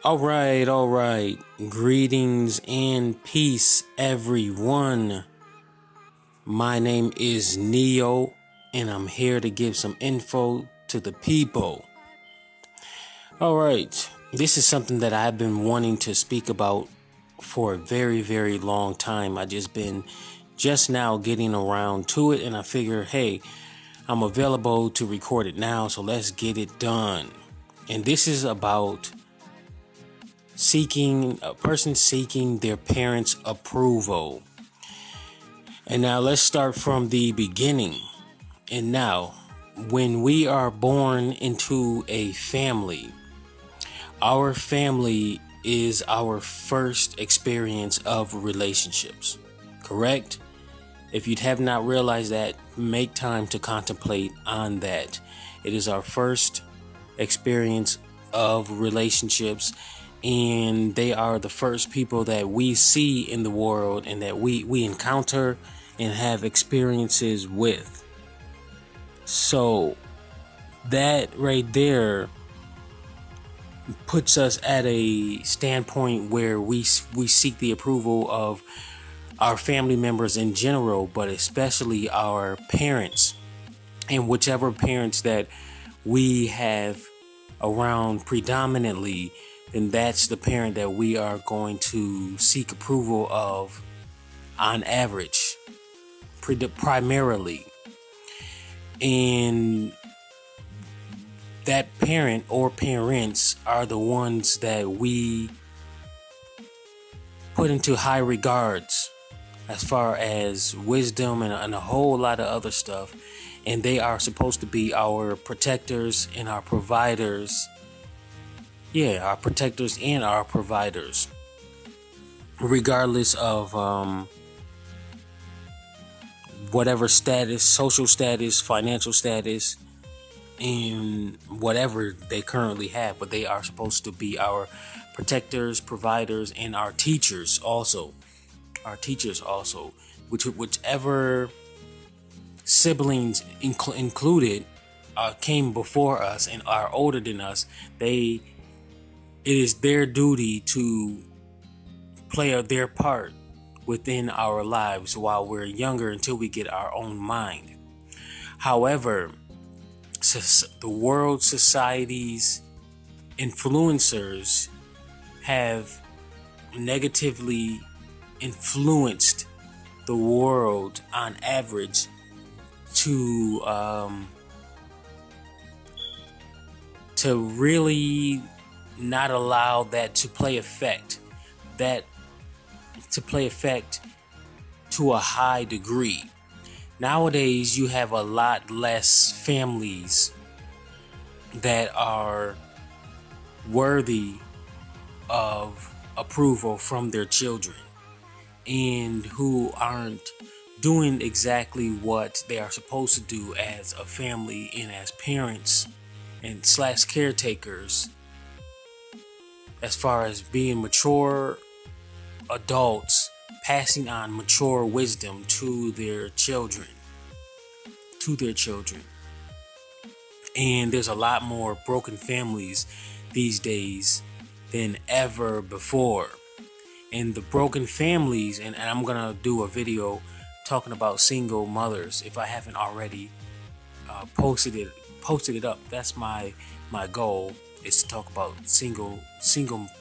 All right. Greetings and peace, everyone. My name is Neo, and I'm here to give some info to the people. All right. This is something that I've been wanting to speak about for a very, very long time. I just now getting around to it, and I figure, hey, I'm available to record it now, so let's get it done. And this is about a person seeking their parents' approval. And now let's start from the beginning. And now, when we are born into a family, our family is our first experience of relationships, correct? If you have not realized that, make time to contemplate on that. It is our first experience of relationships, and they are the first people that we see in the world and that we encounter and have experiences with. So that right there puts us at a standpoint where we seek the approval of our family members in general, but especially our parents, and whichever parents that we have around predominantly, then that's the parent that we are going to seek approval of on average, primarily. And that parent or parents are the ones that we put into high regards as far as wisdom and a whole lot of other stuff. And they are supposed to be our protectors and our providers. Yeah, our protectors and our providers, regardless of whatever status, social status, financial status, and whatever they currently have. But they are supposed to be our protectors, providers, and our teachers also. Whichever siblings included came before us and are older than us, it is their duty to play their part within our lives while we're younger until we get our own mind. However, the world, society's influencers have negatively influenced the world on average to really not allow that to play effect to a high degree. Nowadays, you have a lot less families that are worthy of approval from their children and who aren't doing exactly what they are supposed to do as a family and as parents and / caretakers, as far as being mature adults passing on mature wisdom to their children. And there's a lot more broken families these days than ever before. And the broken families, and I'm gonna do a video talking about single mothers if I haven't already posted it up. That's my goal, is to talk about single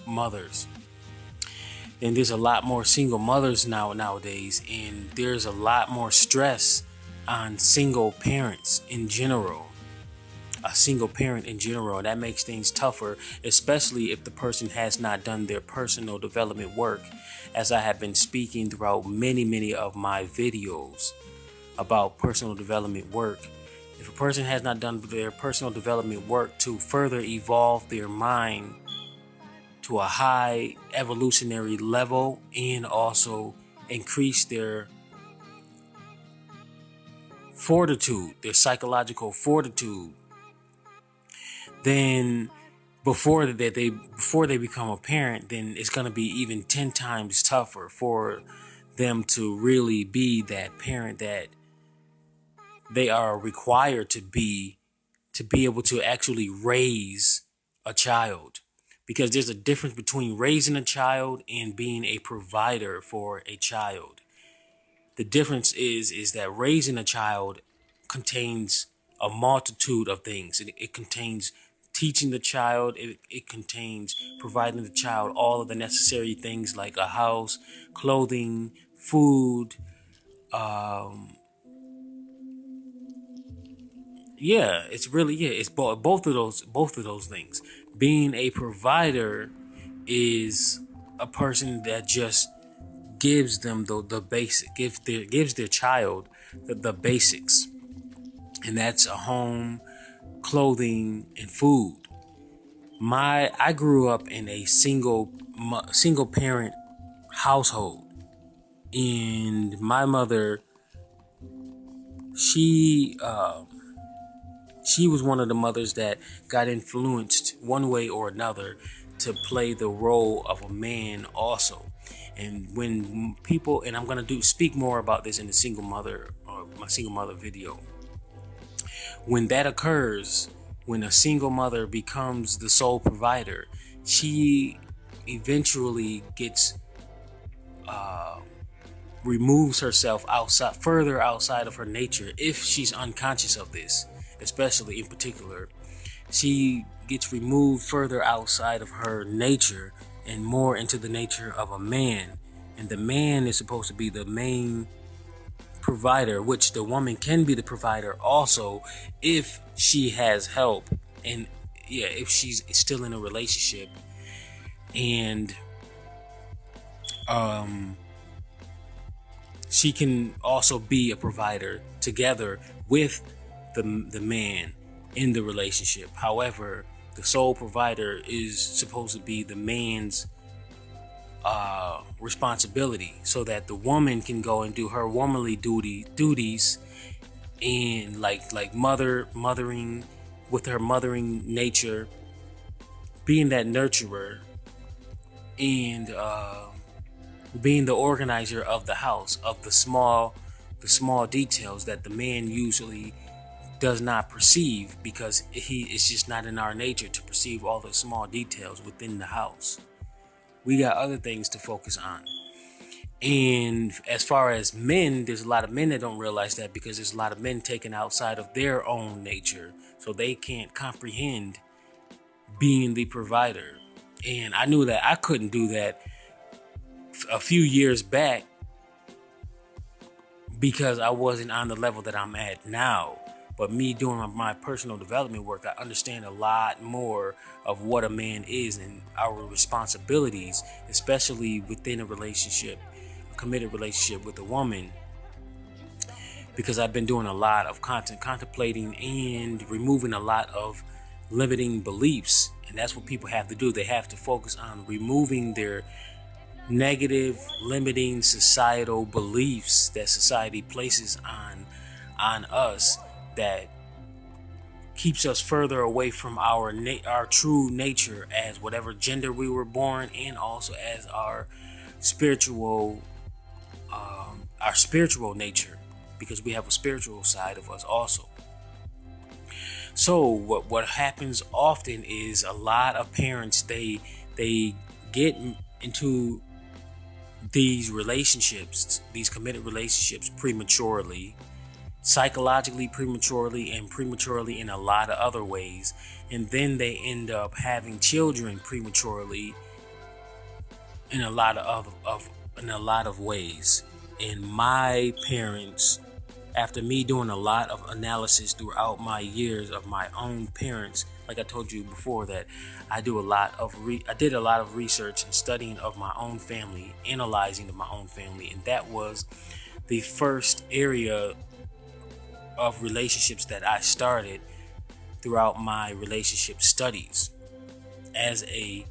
mothers. And there's a lot more single mothers nowadays, and there's a lot more stress on single parents in general. A single parent in general, that makes things tougher, especially if the person has not done their personal development work, as I have been speaking throughout many of my videos about personal development work. If a person has not done their personal development work to further evolve their mind to a high evolutionary level and also increase their fortitude, their psychological fortitude, then before they become a parent, then it's going to be even 10 times tougher for them to really be that parent that they are required to be able to actually raise a child. because there's a difference between raising a child and being a provider for a child. The difference is that raising a child contains a multitude of things. It contains teaching the child. It contains providing the child all of the necessary things like a house, clothing, food. It's both of those things. Being a provider is a person that just gives them the basic, gives their child the basics, and that's a home, clothing, and food. I grew up in a single parent household, and my mother, she she was one of the mothers that got influenced one way or another to play the role of a man also. And when people, and I'm going to speak more about this in the single mother, or my single mother video. When that occurs, when a single mother becomes the sole provider, she eventually removes herself further outside of her nature. If she's unconscious of this, especially in particular, she gets removed further outside of her nature and more into the nature of a man. And the man is supposed to be the main provider, which the woman can be the provider also if she has help, and if she's still in a relationship, and she can also be a provider together with the man in the relationship. However, the sole provider is supposed to be the man's responsibility, so that the woman can go and do her womanly duties, and like mothering with her mothering nature, being that nurturer, and being the organizer of the house, of the small details that the man usually does not perceive, because it's just not in our nature to perceive all the small details within the house. We got other things to focus on. And as far as men, there's a lot of men that don't realize that, because there's a lot of men taken outside of their own nature, so they can't comprehend being the provider. And I knew that I couldn't do that a few years back, because I wasn't on the level that I'm at now. But me doing my personal development work, I understand a lot more of what a man is and our responsibilities, especially within a relationship, a committed relationship with a woman, because I've been doing a lot of contemplating and removing a lot of limiting beliefs. And that's what people have to do. They have to focus on removing their negative, limiting societal beliefs that society places on us, that keeps us further away from our true nature as whatever gender we were born, and also as our spiritual nature, because we have a spiritual side of us also. So what happens often is a lot of parents, they get into these relationships, these committed relationships, prematurely, psychologically prematurely, and prematurely in a lot of other ways, and then they end up having children prematurely in a lot of ways. And my parents, after me doing a lot of analysis throughout my years of my own parents, like I told you before, that I did a lot of research and studying of my own family, analyzing of my own family, and that was the first area of relationships that I started throughout my relationship studies as a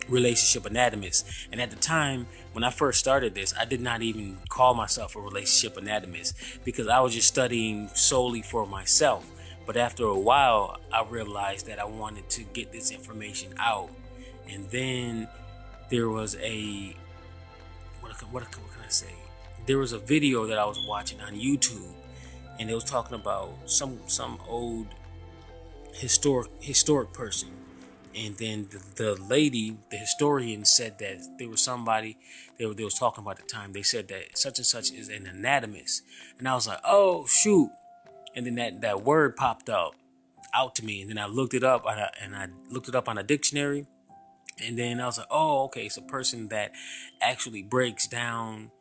relationship anatomist. And at the time when I first started this, I did not even call myself a relationship anatomist, because I was just studying solely for myself. But after a while, I realized that I wanted to get this information out. And then there was what can I say? There was a video that I was watching on YouTube, and it was talking about some old historic person, And then the lady, the historian, said that there was somebody they was talking about at the time. They said that such and such is an anatomist, and I was like, oh shoot! And then that word popped out to me, and then I looked it up, and I looked it up on a dictionary, and then I was like, oh, okay, it's a person that actually breaks down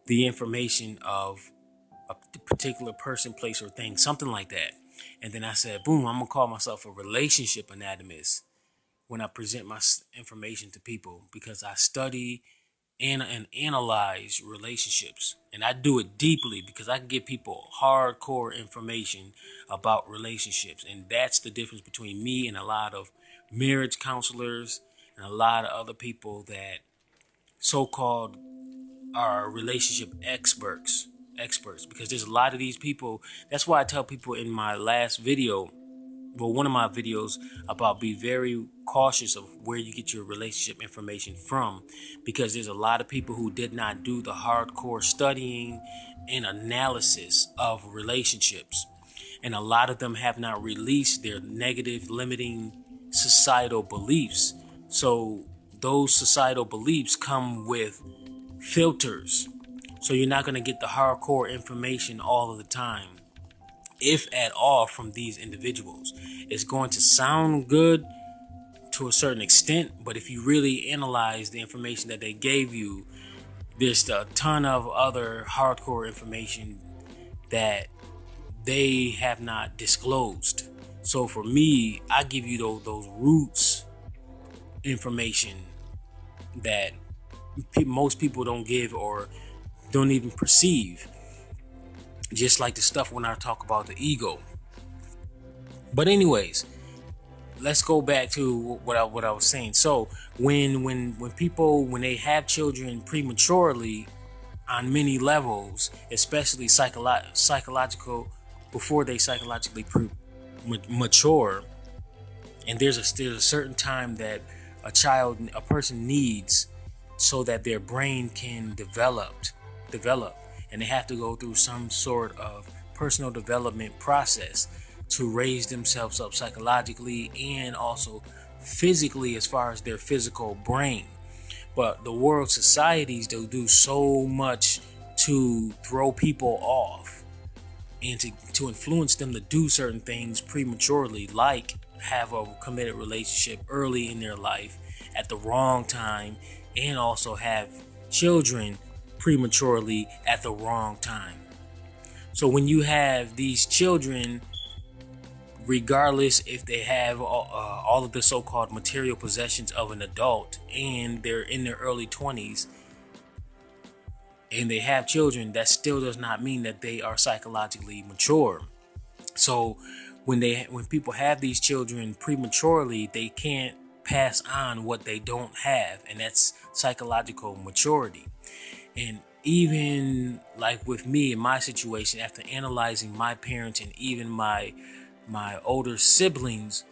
the information of a particular person, place, or thing, something like that. And then I said, boom, I'm gonna call myself a relationship anatomist when I present my information to people, because I study and analyze relationships, and I do it deeply because I can give people hardcore information about relationships. And that's the difference between me and a lot of marriage counselors and a lot of other people that so-called are relationship experts, because there's a lot of these people. That's why I tell people in my last video, well, one of my videos, about be very cautious of where you get your relationship information from, because there's a lot of people who did not do the hardcore studying and analysis of relationships, and a lot of them have not released their negative limiting societal beliefs. So those societal beliefs come with filters, so you're not going to get the hardcore information all of the time, if at all, from these individuals. It's going to sound good to a certain extent, but if you really analyze the information that they gave you, there's a ton of other hardcore information that they have not disclosed. So for me, I give you those roots information that most people don't give or don't even perceive, just like the stuff when I talk about the ego. But anyways, let's go back to what I was saying. So when people, when they have children prematurely on many levels, especially psychological, before they psychologically mature, and there's a certain time that a person needs so that their brain can develop, and they have to go through some sort of personal development process to raise themselves up psychologically and also physically, as far as their physical brain. But the world societies, they'll do so much to throw people off and to influence them to do certain things prematurely, like have a committed relationship early in their life at the wrong time, and also have children prematurely at the wrong time. So when you have these children, regardless if they have all of the so-called material possessions of an adult, and they're in their early 20s and they have children, that still does not mean that they are psychologically mature. So when people have these children prematurely, they can't pass on what they don't have, and that's psychological maturity. And even like with me in my situation, after analyzing my parents and even my older siblings,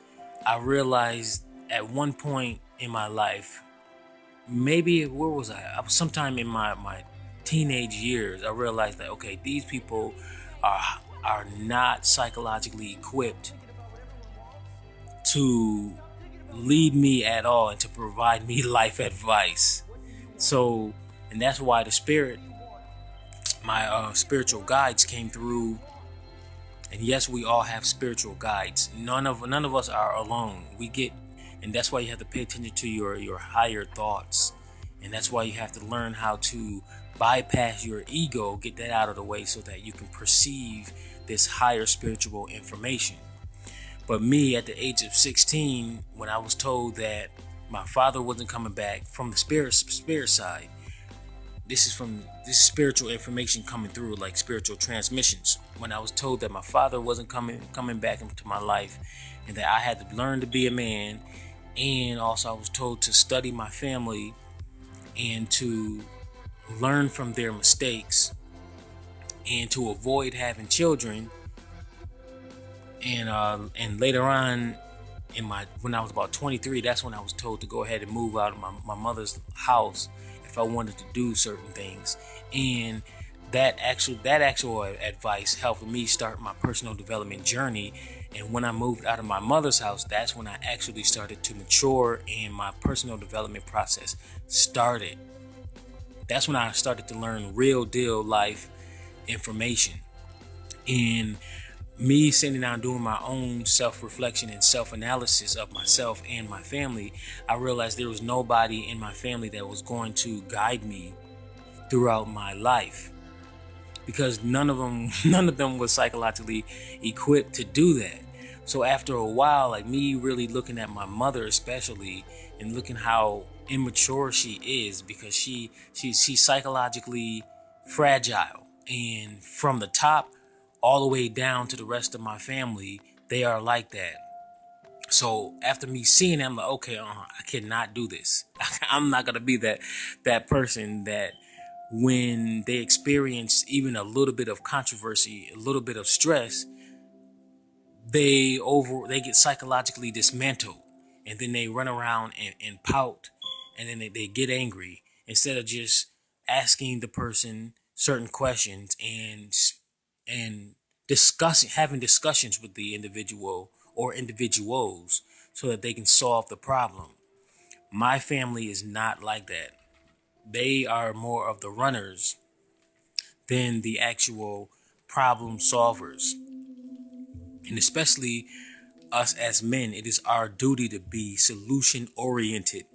I realized at one point in my life, maybe where was I was sometime in my teenage years, I realized that, okay, these people are not psychologically equipped to lead me at all and to provide me life advice. So, and that's why my spiritual guides came through. And yes, we all have spiritual guides. None of us are alone. And that's why you have to pay attention to your higher thoughts. And that's why you have to learn how to bypass your ego, get that out of the way, so that you can perceive this higher spiritual information. But me, at the age of 16, when I was told that my father wasn't coming back from the spirit side, this is spiritual information coming through, like spiritual transmissions. When I was told that my father wasn't coming back into my life, and that I had to learn to be a man, and also I was told to study my family and to learn from their mistakes and to avoid having children. And later on when I was about 23, that's when I was told to go ahead and move out of my mother's house if I wanted to do certain things. And that actual advice helped me start my personal development journey And when I moved out of my mother's house, that's when I actually started to mature and my personal development process started. That's when I started to learn real deal life information. And me sitting down doing my own self-reflection and self-analysis of myself and my family, I realized there was nobody in my family that was going to guide me throughout my life, because none of them was psychologically equipped to do that. So after a while, like me really looking at my mother especially, and looking how immature she is, because she's psychologically fragile, and from the top all the way down to the rest of my family, they are like that. So after me seeing it, I'm like, okay, I cannot do this. I'm not gonna be that person that when they experience even a little bit of controversy, a little bit of stress, they get psychologically dismantled, and then they run around and pout, and then they get angry instead of just asking the person certain questions and having discussions with the individual or individuals so that they can solve the problem. My family is not like that. They are more of the runners than the actual problem solvers. And especially us as men, it is our duty to be solution oriented.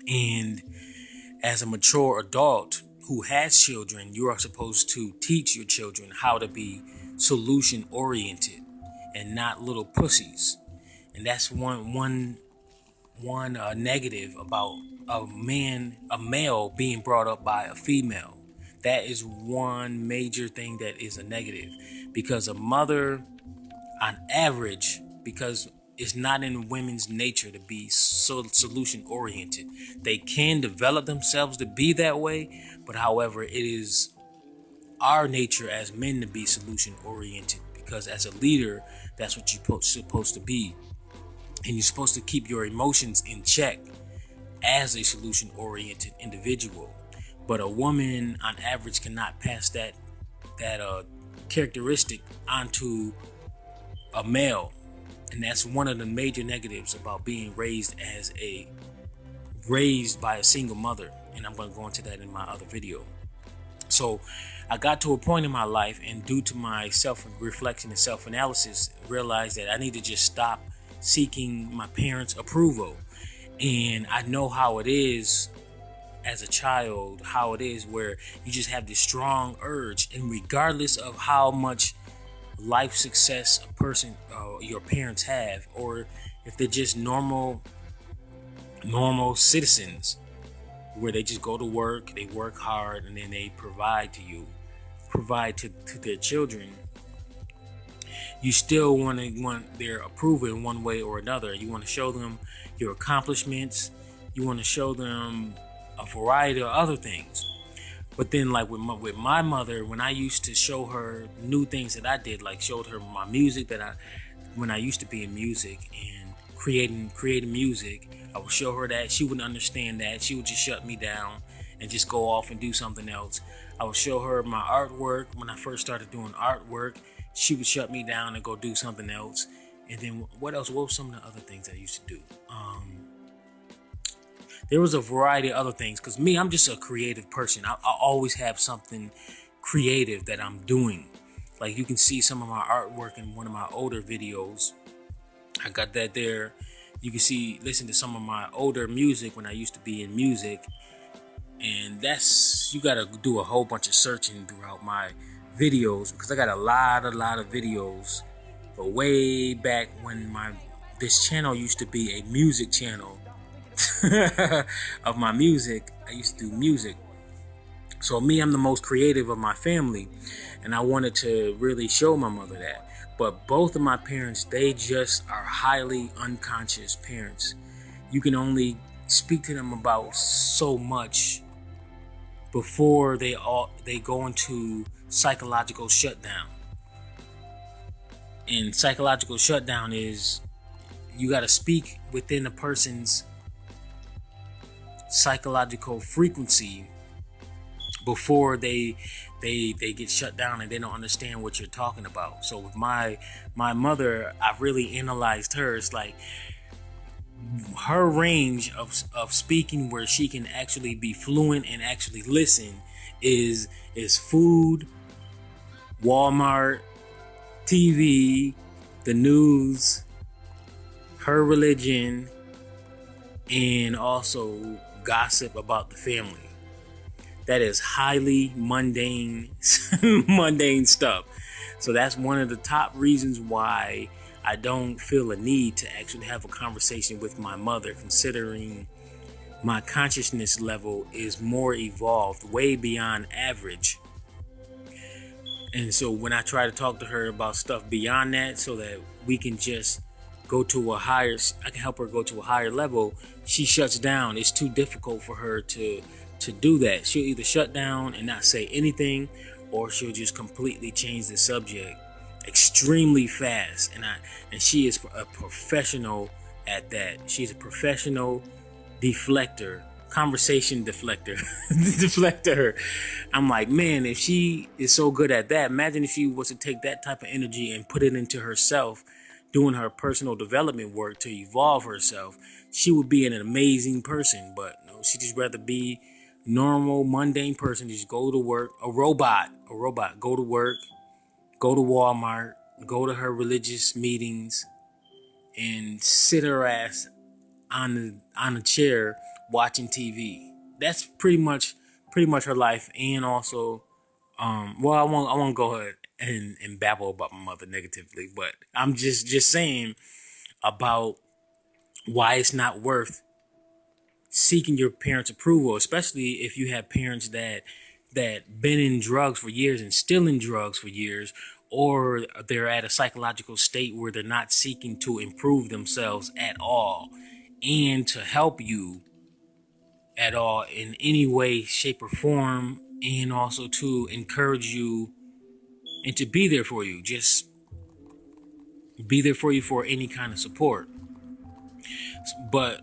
And as a mature adult who has children, you are supposed to teach your children how to be solution oriented and not little pussies. And that's one negative about a male being brought up by a female. That is one major thing that is a negative, because a mother, on average, because it's not in women's nature to be so solution oriented. They can develop themselves to be that way, but however, it is our nature as men to be solution oriented, because as a leader, that's what you're supposed to be. And you're supposed to keep your emotions in check as a solution oriented individual. But a woman on average cannot pass that characteristic onto a male. And that's one of the major negatives about being raised by a single mother. And I'm going to go into that in my other video. So I got to a point in my life, and due to my self-reflection and self-analysis, realized that I need to just stop seeking my parents' approval. And I know how it is as a child, how it is where you just have this strong urge, and regardless of how much life success a person, your parents have, or if they're just normal citizens, where they just go to work, they work hard, and then they provide to their children, you still want their approval in one way or another. You want to show them your accomplishments. You want to show them a variety of other things. But then, like with my mother, when I used to show her new things that I did, like showed her my music when I used to be in music and creating music, I would show her that. She wouldn't understand that. She would just shut me down and just go off and do something else. I would show her my artwork. When I first started doing artwork, she would shut me down and go do something else. And then what else? What were some of the other things I used to do? There was a variety of other things, because me, I'm just a creative person. I always have something creative that I'm doing. Like you can see some of my artwork in one of my older videos. I got that there. You can listen to some of my older music when I used to be in music. And you got to do a whole bunch of searching throughout my videos, because I got a lot of videos. But way back when this channel used to be a music channel of my music, I used to do music. So me, I'm the most creative of my family, and I wanted to really show my mother that. But both of my parents, they just are highly unconscious parents. You can only speak to them about so much before they go into psychological shutdown. And psychological shutdown is you got to speak within a person's psychological frequency before they get shut down and they don't understand what you're talking about. So with my mother, I really analyzed her. It's like her range of speaking where she can actually be fluent and actually listen is food, Walmart, TV, the news, her religion, and also gossip about the family. That is highly mundane mundane stuff. So that's one of the top reasons why I don't feel a need to actually have a conversation with my mother, considering my consciousness level is more evolved, way beyond average. And so when I try to talk to her about stuff beyond that, so that we can just go to a higher, I can help her go to a higher level, she shuts down. It's too difficult for her to do that. She'll either shut down and not say anything, or she'll just completely change the subject extremely fast. And she is a professional at that. She's a professional deflector, conversation deflector. Deflector. I'm like, man, if she is so good at that, imagine if she was to take that type of energy and put it into herself, doing her personal development work to evolve herself. She would be an amazing person. But no, she just rather be normal, mundane person. Just go to work. A robot. Go to work, go to Walmart, go to her religious meetings, and sit her ass on a chair watching TV. That's pretty much her life. And also, well, I won't go ahead and babble about my mother negatively, but I'm just saying about why it's not worth seeking your parents' approval, especially if you have parents that been in drugs for years and still in drugs for years, or they're at a psychological state where they're not seeking to improve themselves at all and to help you at all in any way, shape, or form, and also to encourage you and to be there for you. Just be there for you for any kind of support. But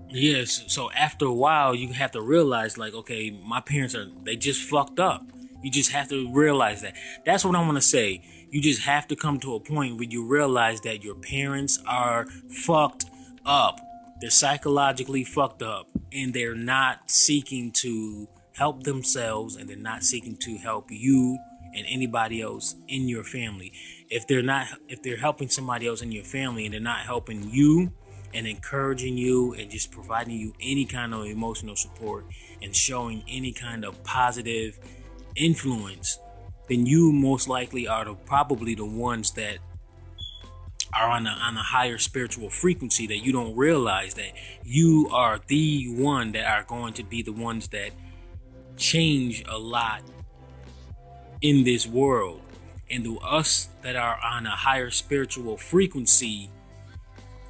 yes, so after a while, you have to realize, like, okay, my parents they just fucked up. You just have to realize that. That's what I want to say. You just have to come to a point where you realize that your parents are fucked up. They're psychologically fucked up, and they're not seeking to help themselves, and they're not seeking to help you and anybody else in your family. If they're helping somebody else in your family and they're not helping you and encouraging you and just providing you any kind of emotional support and showing any kind of positive influence, then you most likely are probably the ones that are on a higher spiritual frequency, that you don't realize that you are the one that are going to be the ones that change a lot in this world. And to us that are on a higher spiritual frequency,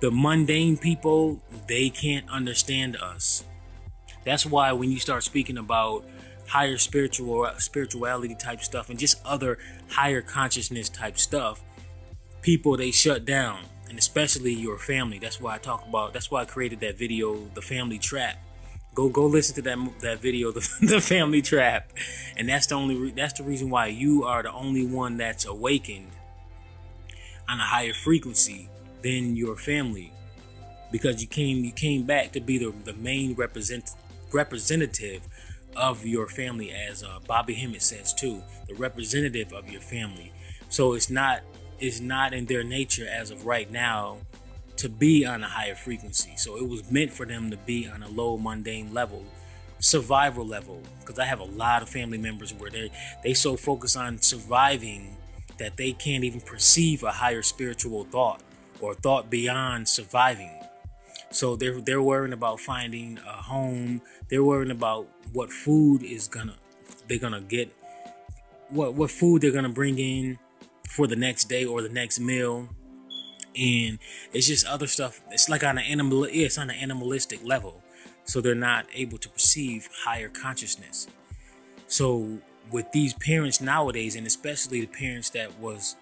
the mundane people, they can't understand us. That's why when you start speaking about higher spirituality type stuff and just other higher consciousness type stuff, people, they shut down, and especially your family. That's why I created that video, The Family Trap. Go listen to that video, the Family Trap. And that's the reason why you are the only one that's awakened on a higher frequency than your family, because you came back to be the main representative of your family, as Bobby Hemmett says too, the representative of your family. So it's not in their nature as of right now to be on a higher frequency. So it was meant for them to be on a low mundane level, survival level. Because I have a lot of family members where they so focus on surviving that they can't even perceive a higher spiritual thought or thought beyond surviving. So they're worrying about finding a home. They're worrying about what food they're gonna get, what food they're gonna bring in for the next day or the next meal. And it's just other stuff. It's like on it's on an animalistic level. So they're not able to perceive higher consciousness. So with these parents nowadays, and especially the parents that was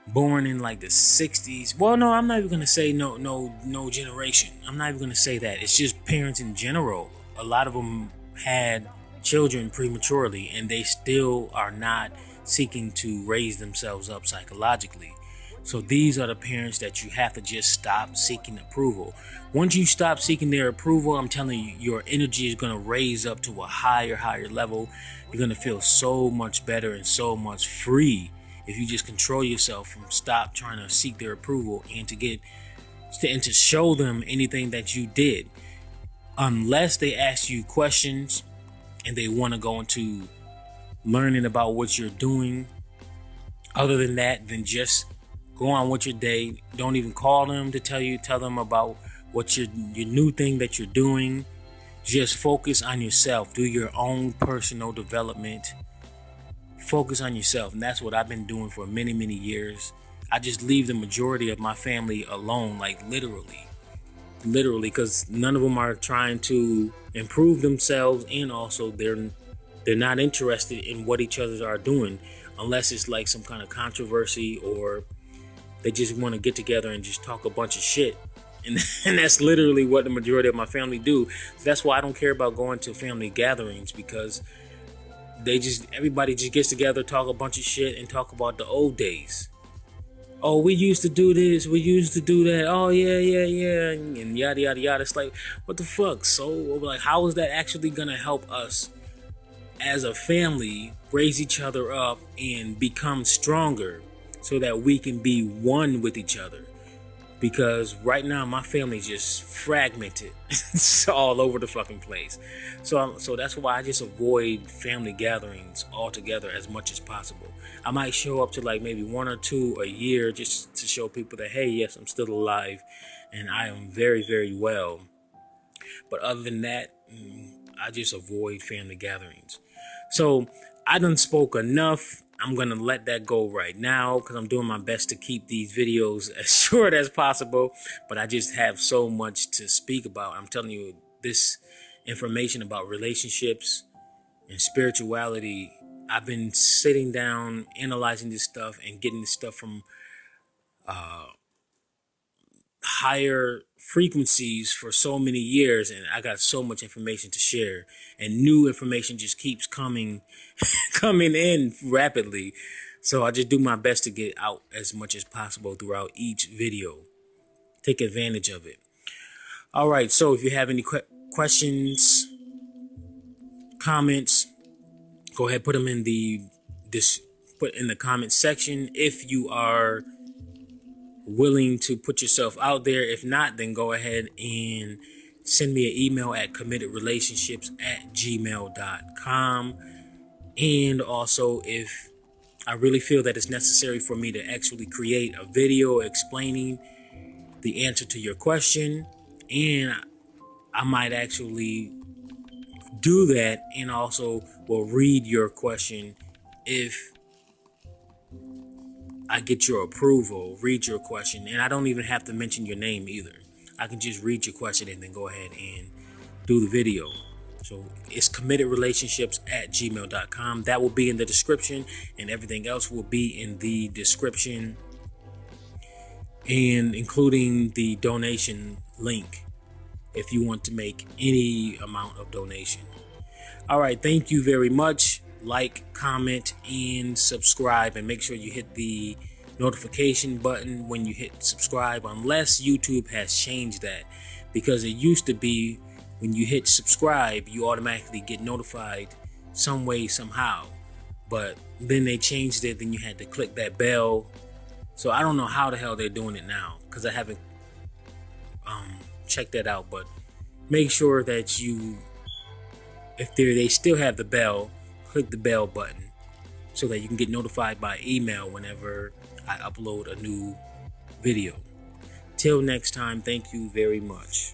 born in like the 60s. Well, no, I'm not even gonna say no generation. I'm not even gonna say that. It's just parents in general. A lot of them had children prematurely, and they still are not seeking to raise themselves up psychologically. So these are the parents that you have to just stop seeking approval. Once you stop seeking their approval, I'm telling you, your energy is going to raise up to a higher level. You're going to feel so much better and so much free if you just control yourself from stop trying to seek their approval and to show them anything that you did. Unless they ask you questions and they want to go into learning about what you're doing. Other than that, then just go on with your day. Don't even call them to tell them about what your new thing that you're doing. Just focus on yourself. Do your own personal development. Focus on yourself. And that's what I've been doing for many years. I just leave the majority of my family alone, like literally, because none of them are trying to improve themselves, and also they're not interested in what each other are doing, unless it's like some kind of controversy, or they just want to get together and just talk a bunch of shit. And that's literally what the majority of my family do. So that's why I don't care about going to family gatherings, because everybody just gets together, talk a bunch of shit, and talk about the old days. Oh, we used to do this, we used to do that. Oh, yeah, and yada yada. It's like, what the fuck? So, like, how is that actually gonna help us as a family raise each other up and become stronger so that we can be one with each other? Because right now my family's just fragmented. It's all over the fucking place. So that's why I just avoid family gatherings altogether as much as possible. I might show up to like maybe 1 or 2 a year just to show people that, hey, yes, I'm still alive and I am very well. But other than that, I just avoid family gatherings. So I done spoke enough. I'm going to let that go right now because I'm doing my best to keep these videos as short as possible. But I just have so much to speak about. I'm telling you, this information about relationships and spirituality, I've been sitting down, analyzing this stuff and getting this stuff from higher frequencies for so many years, and I got so much information to share, and new information just keeps coming in rapidly. So I just do my best to get out as much as possible throughout each video. Take advantage of it. All right, so if you have any questions, comments, go ahead, put them in the comment section. If you are willing to put yourself out there. If not, then go ahead and send me an email at committedrelationships@gmail.com. And also, if I really feel that it's necessary for me to actually create a video explaining the answer to your question, and I might actually do that, and also will read your question if I get your approval, read your question, and I don't even have to mention your name either. I can just read your question and then go ahead and do the video. So it's committedrelationships@gmail.com. That will be in the description, and everything else will be in the description, and including the donation link if you want to make any amount of donation. All right, thank you very much. Like, comment, and subscribe, and make sure you hit the notification button when you hit subscribe, unless YouTube has changed that, because it used to be when you hit subscribe you automatically get notified some way somehow, but then they changed it, then you had to click that bell. So I don't know how the hell they're doing it now, because I haven't checked that out. But make sure that if they still have the bell, click the bell button so that you can get notified by email whenever I upload a new video. Till next time, thank you very much.